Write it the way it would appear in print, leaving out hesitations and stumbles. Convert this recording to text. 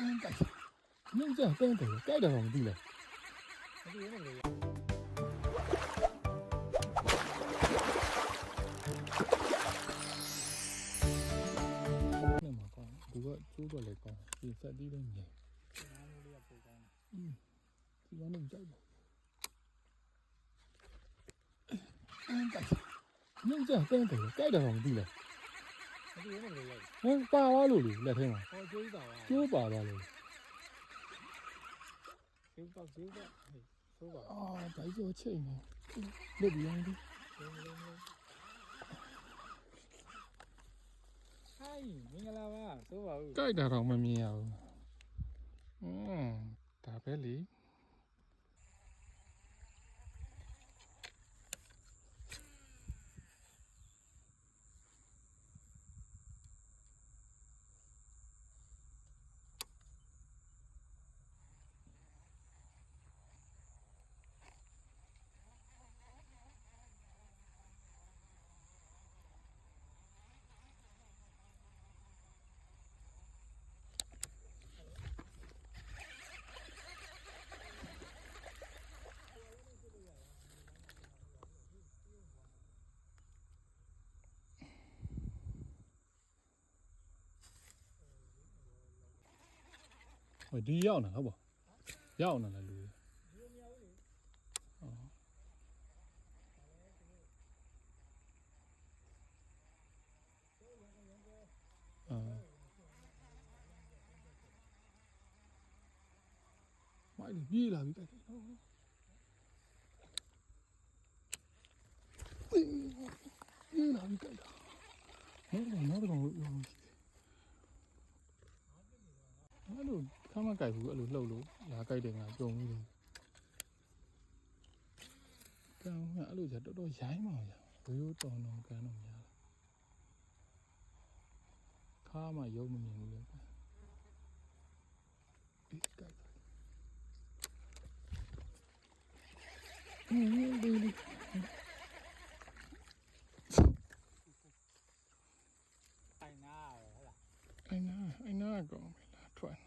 弄这灯头盖的房地了。那么高，不过租过来高，比在地里面。这个弄这个。弄这灯头盖的房地了。ပါသွားလို့လေလက်ထဲမှာဟောကျိုးပါပါကျိုးပါသွားလို့ကျိုးတော့ဆိုးပါအာဒါကြောချိန်နေလွတ်ပြီးအောင်ဒီဟိုင်းမင်္ဂလာပါဆိုးပါဦးကြိုက်တာတော့မမြင်ရဘူးဒါပဲလေဒီရောက်နေဟုတ်ပါရောက်နေလားလူမိုက်ပြေးလာပြီတိုက်နော်ပြေးလာပြီတိုက်တာနောက်တော့လို့ပြောလို့အဲ့လိုခမ်းမကြိုက်ဘူးအဲ့လိုလှုပ်လို့လာကြိုက်တယ်ငါကြုံပြီးတယ်ကံကအဲ့လိုじゃတော်တော်ရိုင်းပါအောင်ရရိုးတော်တော်ကန်းတော့များခါမှရုံမမြင်ဘူးလေဒီကြိုက်ဒီအိုင်နာကောင်းပြီလားထွက်